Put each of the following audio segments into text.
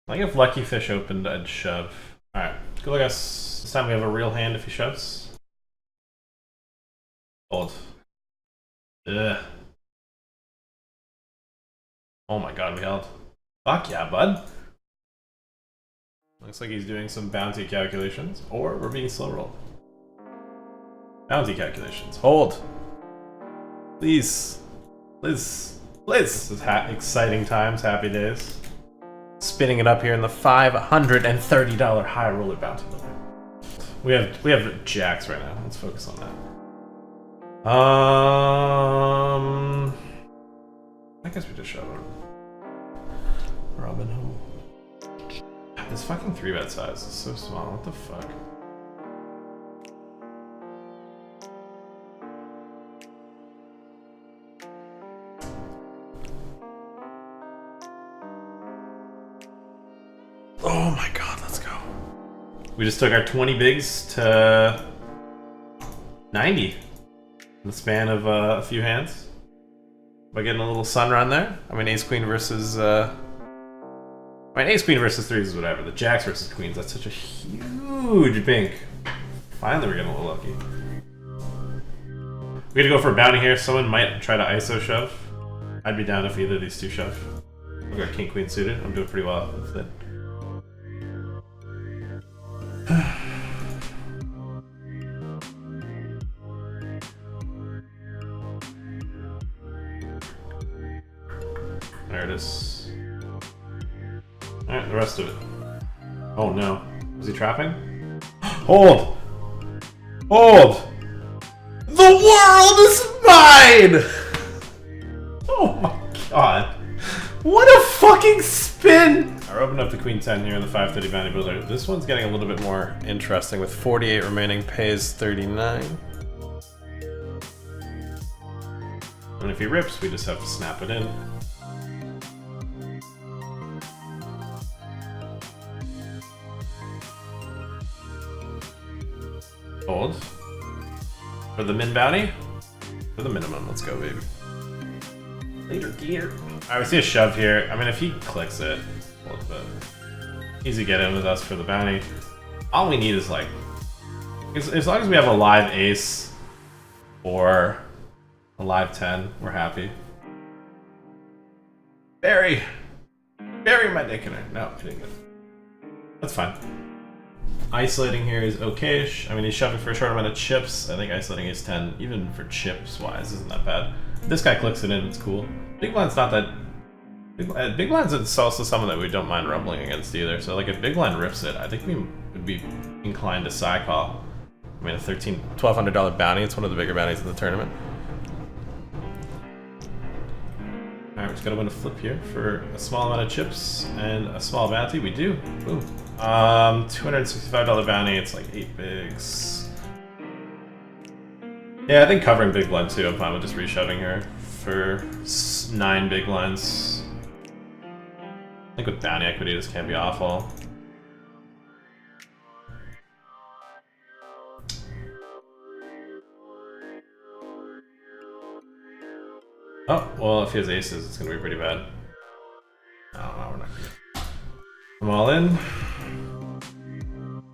I think if Lucky Fish opened, I'd shove. Alright, good luck us. This time we have a real hand if he shoves. Fold. Ugh. Oh my god, we held. Fuck yeah, bud. Looks like he's doing some bounty calculations, or we're being slow rolled. Bounty calculations. Hold. Please. Please. Please. This is exciting times, happy days. Spinning it up here in the $530 high roller bounty limit. We have jacks right now. Let's focus on that. I guess we just shove him. Robin Hood. This fucking 3-bet size is so small. What the fuck? Oh my god, let's go. We just took our 20 bigs to 90 in the span of a few hands. By getting a little sun run there. I mean, ace queen versus ace queen versus threes is whatever. The jacks versus queens, that's such a huge bink. Finally, we're getting a little lucky. We gotta go for a bounty here. Someone might try to ISO shove. I'd be down if either of these two shove. We got king queen suited. I'm doing pretty well with it. There it is. Alright, the rest of it. Oh no. Is he trapping? Hold! Hold! The world is mine! Oh my god. What a fucking spin! I opened up the queen 10 here in the 530 bounty builder. This one's getting a little bit more interesting with 48 remaining, pays 39. And if he rips, we just have to snap it in. Hold. For the min bounty? For the minimum, let's go, baby. Later, gear. Alright, we see a shove here. I mean, if he clicks it, well, easy get in with us for the bounty. All we need is like, as long as we have a live ace or a live 10, we're happy. Bury my dick in her. No, kidding. That's fine. Isolating here is okayish. I mean, he's shoving for a short amount of chips. I think isolating ace 10, even for chips wise, isn't that bad. If this guy clicks it in, it's cool. Big blind's not that. Big blind's it's also someone that we don't mind rumbling against either. So like if big blind rips it, I think we would be inclined to side call. I mean, a $1,200 bounty. It's one of the bigger bounties in the tournament. Alright, we just gotta win a flip here for a small amount of chips and a small bounty. We do. Boom. $265 bounty. It's like 8 bigs. Yeah, I think covering big blind too. I'm fine with just reshoving her for 9 big blinds. I think with bounty equity, this can't be awful. Oh, well, if he has aces, it's gonna be pretty bad. I don't know, we're not gonna get... I'm all in.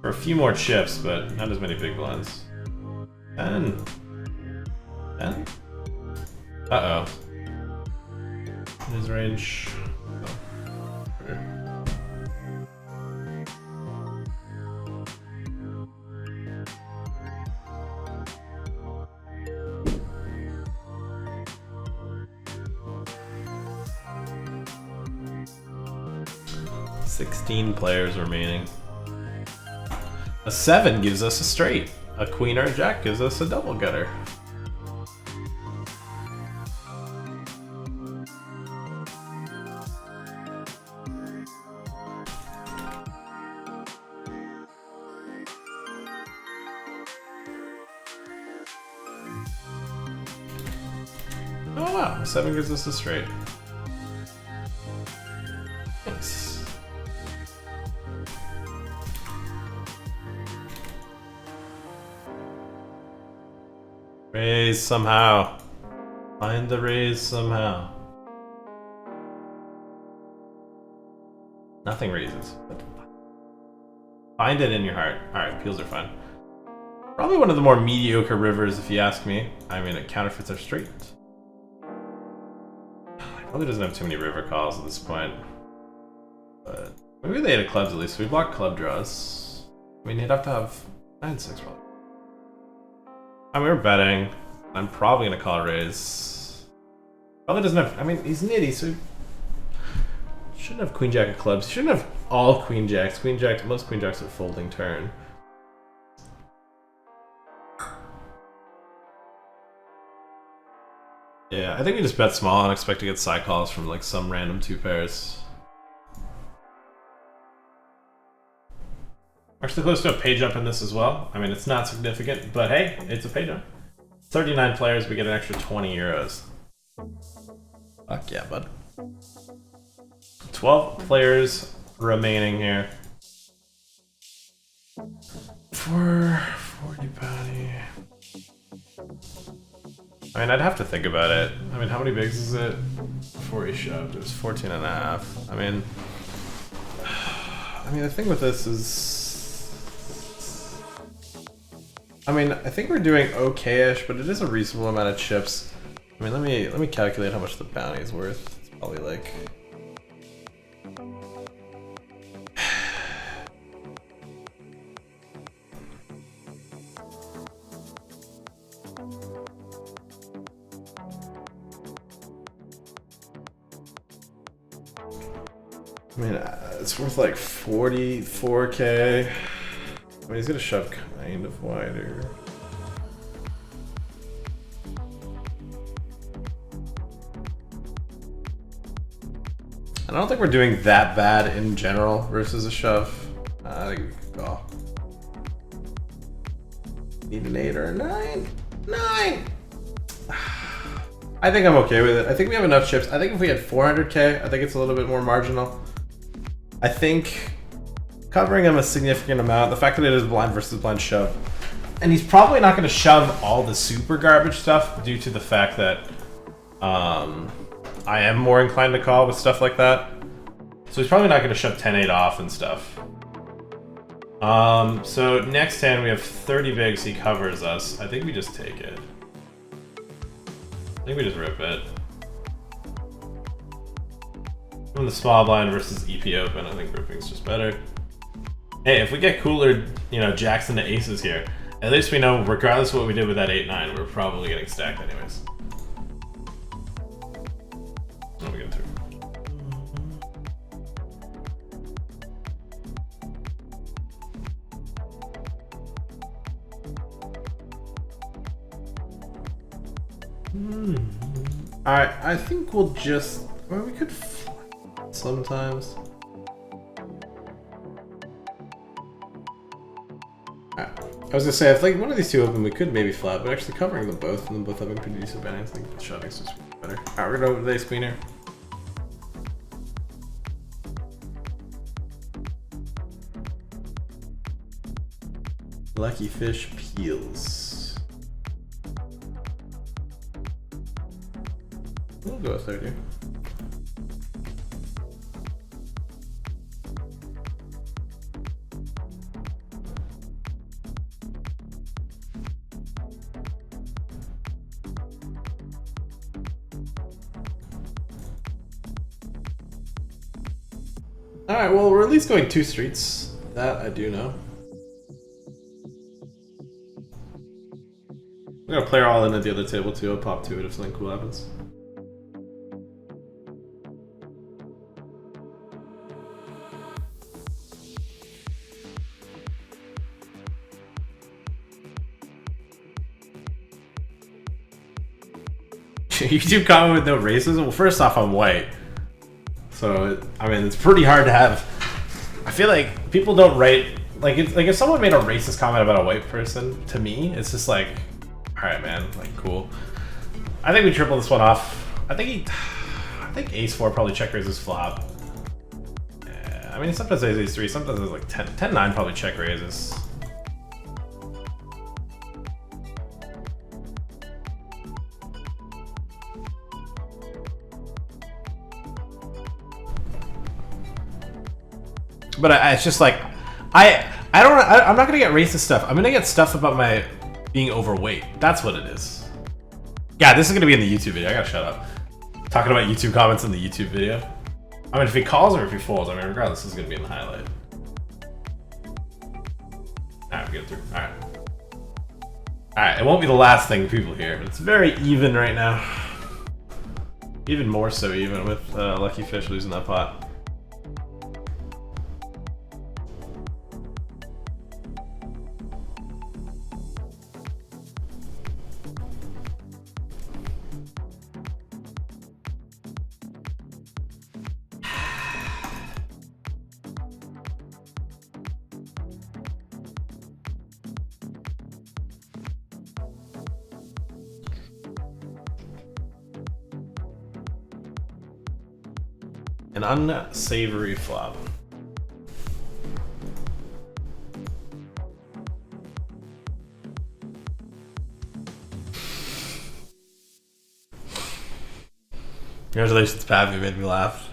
For a few more chips, but not as many big blinds. 10. 10? Uh-oh. In his range. Oh. Sure. $16 players remaining. A 7 gives us a straight. A queen or a jack gives us a double gutter. Oh wow, a 7 gives us a straight. Thanks. Raise somehow. Find the raise somehow. Nothing raises. Find it in your heart. Alright, peels are fine. Probably one of the more mediocre rivers, if you ask me. I mean, it counterfeits our straight. Probably doesn't have too many river calls at this point. But maybe they had a clubs at least. So we block club draws. I mean, you'd have to have 9-6 probably. I mean, we're betting. I'm probably gonna call a raise. Probably doesn't have. I mean, he's nitty, so he shouldn't have queen jack of clubs. He shouldn't have all queen jacks. Queen jacks. Most queen jacks are folding turn. Yeah, I think we just bet small and expect to get side calls from like some random two pairs. Actually close to a pay jump in this as well. I mean, it's not significant, but hey, it's a pay jump. 39 players, we get an extra 20 euros. Fuck yeah, bud. 12 players remaining here. For 40 bounty. I mean, I'd have to think about it. I mean, how many bigs is it? Before he shoved, it was 14 and a half. I mean, the thing with this is... I mean, I think we're doing okay-ish, but it is a reasonable amount of chips. I mean, let me calculate how much the bounty is worth. It's probably like... I mean, it's worth like 44k. I mean, he's gonna shove kind of wider. I don't think we're doing that bad in general versus a shove. I think we could go. Need an 8 or a 9? 9! I think I'm okay with it. I think we have enough chips. I think if we had 400k, I think it's a little bit more marginal. I think covering him a significant amount, the fact that it is blind versus blind shove, and he's probably not going to shove all the super garbage stuff due to the fact that I am more inclined to call with stuff like that. So he's probably not going to shove 10-8 off and stuff. So next hand we have 30 bigs, he covers us. I think we just take it. I think we just rip it. From the small blind versus EP open, I think ripping's just better. Hey, if we get cooler, you know, jacks into aces here, at least we know, regardless of what we did with that 8-9, we're probably getting stacked anyways. Oh, we get through. Alright, I think we'll just... Well, we could flat sometimes. Alright. I was gonna say, if like one of these two open, we could maybe flat, but actually covering them both, and then both having pretty decent balance, I think shoving's just better. Alright, we're gonna over the ace queen here. Lucky fish peels. We'll go with 30. Alright, well, we're at least going 2 streets. That I do know. I'm gonna play her all in at the other table too. I'll pop to it if something cool happens. YouTube comment with no racism? Well, first off, I'm white. So, I mean, it's pretty hard to have... I feel like people don't write... Like, it's, like if someone made a racist comment about a white person, to me, it's just like... Alright, man. Like, cool. I think we triple this one off. I think ace-4 probably check raises flop. Yeah, I mean, sometimes there's ace-3, sometimes there's like 10-9 probably check raises. But it's just like, I'm not gonna get racist stuff. I'm gonna get stuff about my being overweight. That's what it is. Yeah, this is gonna be in the YouTube video. I gotta shut up. Talking about YouTube comments in the YouTube video. I mean, if he calls or if he folds, I mean, regardless, this is gonna be in the highlight. Alright, we get through. Alright. Alright, it won't be the last thing people hear, but it's very even right now. Even more so even with Lucky Fish losing that pot. An unsavory flop. Congratulations, Pav, you made me laugh.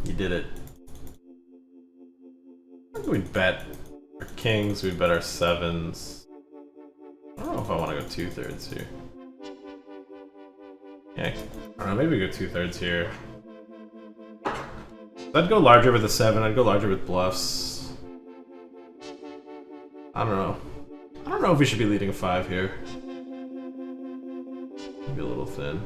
You did it. I think we'd bet our kings, we'd bet our sevens. I don't know if I want to go 2/3 here. Yeah, I don't know, maybe we go 2/3 here. I'd go larger with a 7, I'd go larger with bluffs. I don't know. I don't know if we should be leading a 5 here. Maybe a little thin.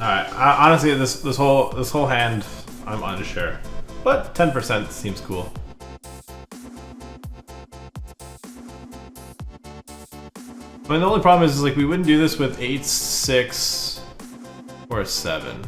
Alright, honestly this whole hand I'm unsure. But 10% seems cool. I mean, the only problem is like we wouldn't do this with 8, 6, or a 7.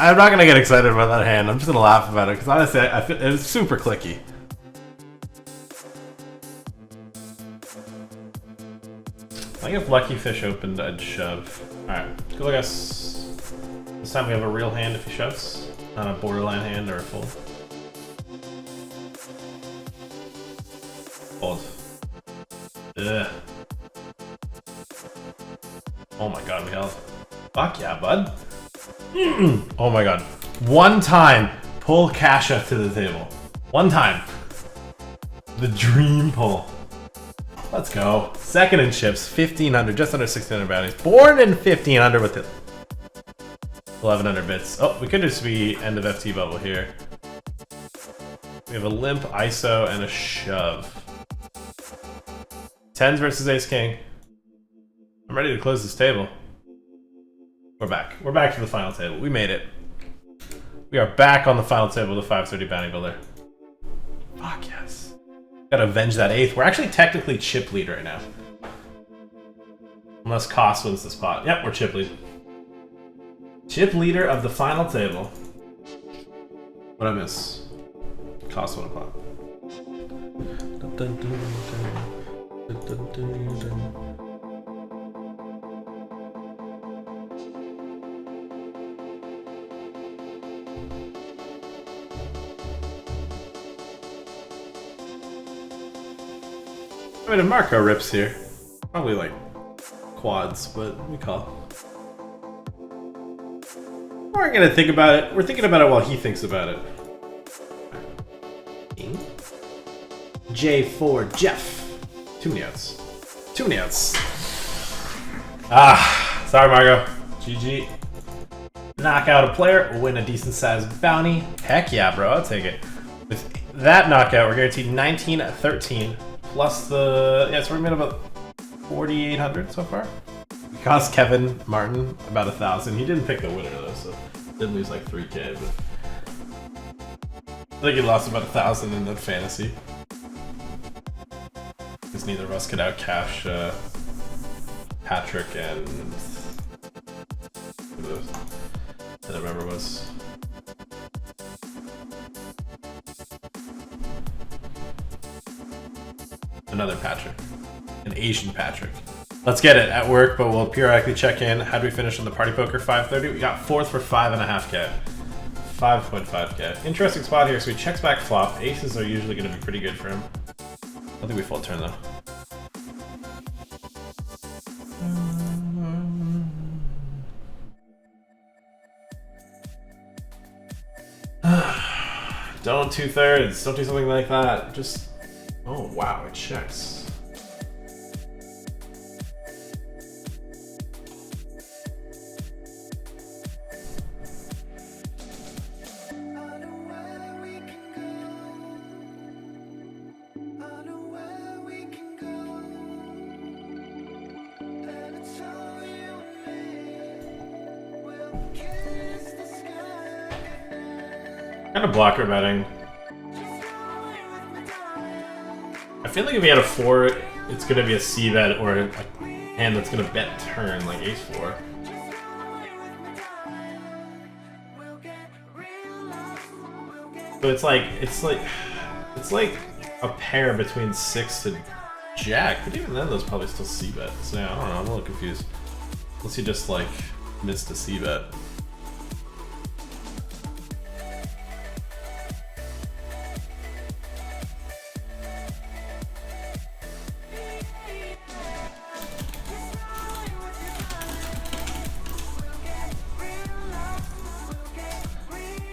I'm not gonna get excited about that hand. I'm just gonna laugh about it because honestly, I feel it was super clicky. I think if Lucky Fish opened, I'd shove. Alright, good luck us. This time we have a real hand if he shoves, not a borderline hand or a fold. Fold. Ugh. Oh my god, we held. Fuck yeah, bud. Oh my god. One time, pull Kasha to the table. One time. The dream pull. Let's go. Second in chips, 1500, just under 1600 bounties. Born in 1500 with it. 1100 bits. Oh, we could just be end of FT bubble here. We have a limp ISO and a shove. 10s versus ace king. I'm ready to close this table. We're back. We're back to the final table. We made it. We are back on the final table with the 530 bounty builder. Fuck yes. Gotta avenge that 8th. We're actually technically chip lead right now. Unless Koss wins this pot. Yep, we're chip lead. Chip leader of the final table. What'd I miss? Koss won a pot. I mean, if Marco rips here, probably like quads, but we call. We're gonna think about it. We're thinking about it while he thinks about it. J4 Jeff. Too many outs. Too many outs. Ah, sorry, Margo. GG. Knock out a player, win a decent sized bounty. Heck yeah, bro. I'll take it. With that knockout, we're guaranteed 1913. Plus the, yeah, so we made about 4,800 so far. We cost Kevin Martin about 1,000. He didn't pick the winner though, so didn't lose like 3K, but I think he lost about 1,000 in that fantasy. Because neither of us could outcash Patrick and I don't remember was. Another Patrick. An Asian Patrick. Let's get it at work, but we'll periodically check in. How do we finish on the party poker? 530. We got 4th for 5.5k. 5.5k. Interesting spot here. So he checks back flop. Aces are usually going to be pretty good for him. I don't think we full turn though. Don't 2/3. Don't do something like that. Just. Oh wow, it checks. Kind of blocker betting. I feel like if he had a 4, it's gonna be a C bet or a hand that's gonna bet turn like ace 4. So it's like a pair between 6 and Jack, but even then those probably still C bet. So yeah, I don't know, I'm a little confused. Unless he just like missed a C bet.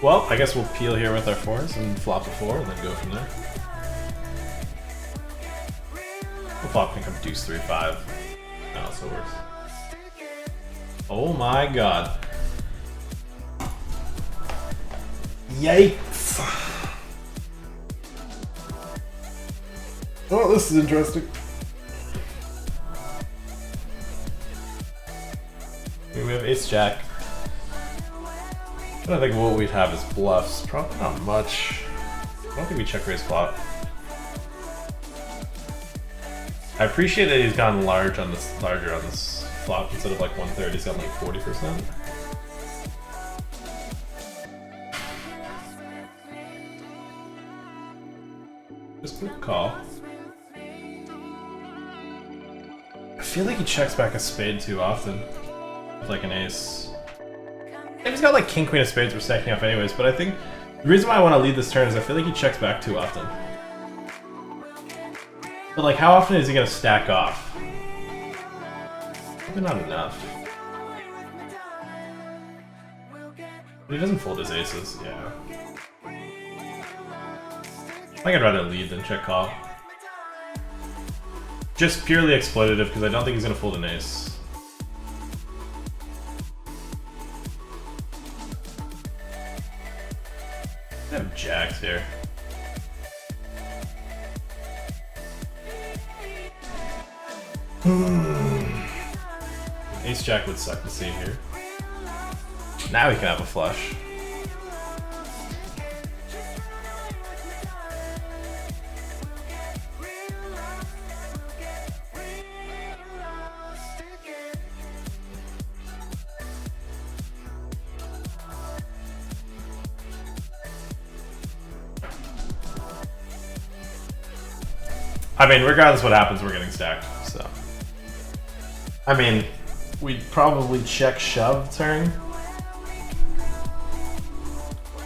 Well, I guess we'll peel here with our 4s and flop a 4 and then go from there. We'll flop pick up deuce 3-5. That also works. Oh my god. Yikes. Oh, this is interesting. We have ace jack. I don't think what we'd have is bluffs. Probably not much. I don't think we check raise flop. I appreciate that he's gone larger on this flop instead of like 1/3. He's got like 40%. Just quick call. I feel like he checks back a spade too often with like an ace. If he's got like king queen of spades, we're stacking up anyways, but I think the reason why I want to lead this turn is I feel like he checks back too often. But like, how often is he going to stack off? Probably not enough. But he doesn't fold his aces, yeah. I think I'd rather lead than check call. Just purely exploitative because I don't think he's going to fold an ace. I have jacks here. Ace jack would suck to see here. Now we can have a flush. I mean, regardless what happens, we're getting stacked, so. I mean, we'd probably check shove turn.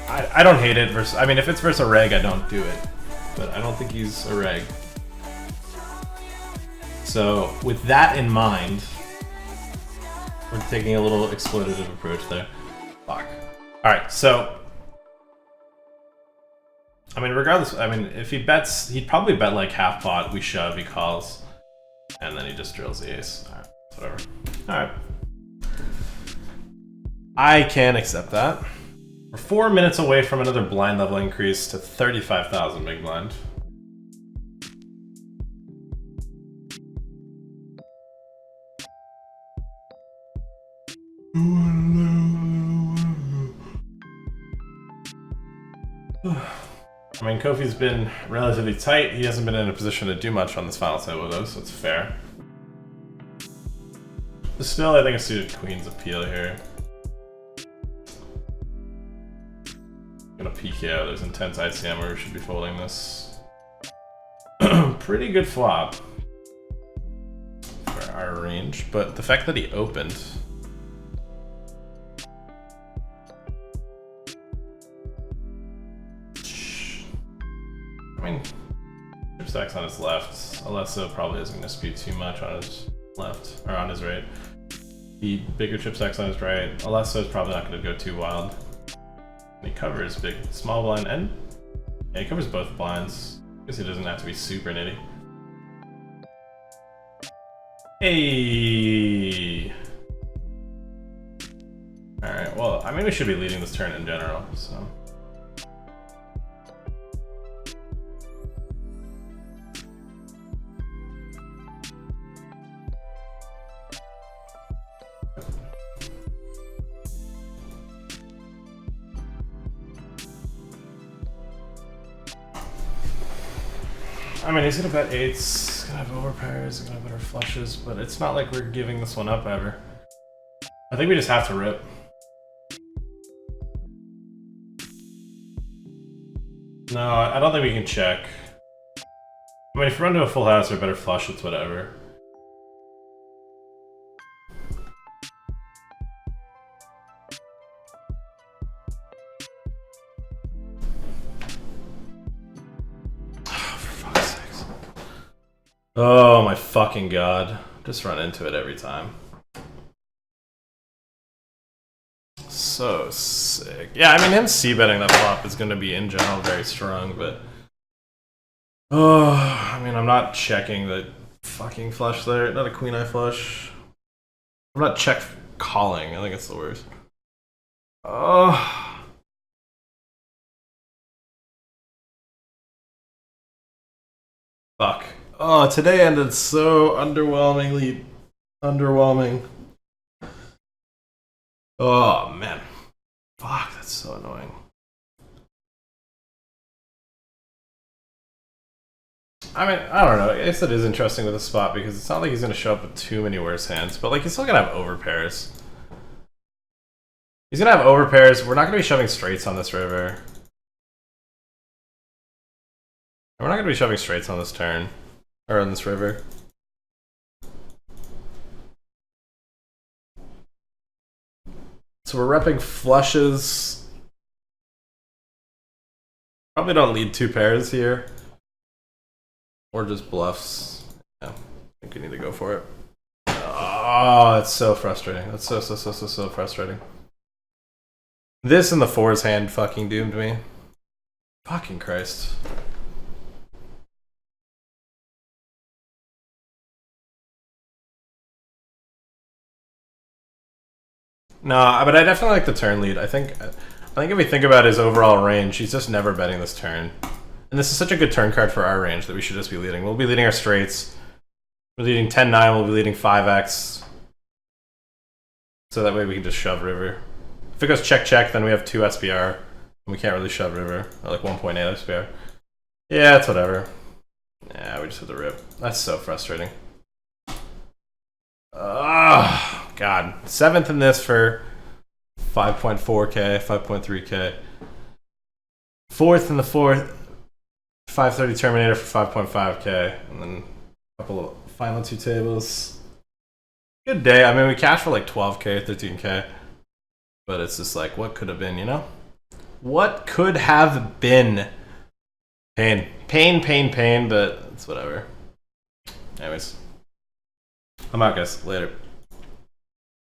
I don't hate it versus, I mean, if it's versus a reg, I don't do it. But I don't think he's a reg. So, with that in mind, we're taking a little exploitative approach there. Fuck. Alright, so I mean, regardless, I mean, if he bets, he'd probably bet like half pot, we shove, he calls, and then he just drills the ace. Alright, whatever. Alright. I can accept that. We're 4 minutes away from another blind level increase to 35,000 big blind. I mean, Kofi's been relatively tight. He hasn't been in a position to do much on this final table though, so it's fair. Still, I think a suited queen's appeal here. Gonna PKO. There's intense ICM where we should be folding this. Pretty good flop for our range, but the fact that he opened. I mean, chip stack's on his left. Alesso probably isn't gonna spew too much on his left, or on his right. The bigger chip stack's on his right. Alesso's probably not gonna go too wild. And he covers big, small blind, and yeah, he covers both blinds. I guess he doesn't have to be super nitty. Hey! Alright, well, I mean we should be leading this turn in general, so. I mean, he's gonna bet eights, he's gonna have overpairs, he's gonna have better flushes, but it's not like we're giving this one up ever. I think we just have to rip. No, I don't think we can check. I mean, if we run to a full house or better flush, it's whatever. Oh my fucking god. Just run into it every time. So sick. Yeah, I mean, him c-betting that flop is going to be in general very strong, but... Oh, I mean, I'm not checking the fucking flush there. Not a queen-eye flush. I'm not check calling. I think it's the worst. Oh... Fuck. Oh, today ended so underwhelmingly underwhelming. Oh, man. Fuck, that's so annoying. I mean, I don't know. I guess it is interesting with the spot because it's not like he's going to show up with too many worse hands, but like he's still going to have overpairs. He's going to have overpairs. We're not going to be shoving straights on this river. We're not going to be shoving straights on this turn. Or on this river. So we're repping flushes. Probably don't lead two pairs here. Or just bluffs. Yeah, I think we need to go for it. Oh, it's so frustrating. That's so frustrating. This and the fours hand fucking doomed me. Fucking Christ. No, but I definitely like the turn lead. I think if we think about his overall range, he's just never betting this turn. And this is such a good turn card for our range that we should just be leading. We'll be leading our straights. We're leading 10-9, we'll be leading 5x. So that way we can just shove river. If it goes check-check, then we have 2 SPR. And we can't really shove river. Or like 1.8 SPR. Yeah, it's whatever. Yeah, we just have to rip. That's so frustrating. Oh, God. 7th in this for 5.4k, 5.3k. 4th in the 4th, 530 Terminator for 5.5k. And then a couple of final 2 tables. Good day. I mean, we cashed for like 12k, 13k. But it's just like, what could have been, you know? What could have been? Pain. Pain, but it's whatever. Anyways. I'm out, guys. Later.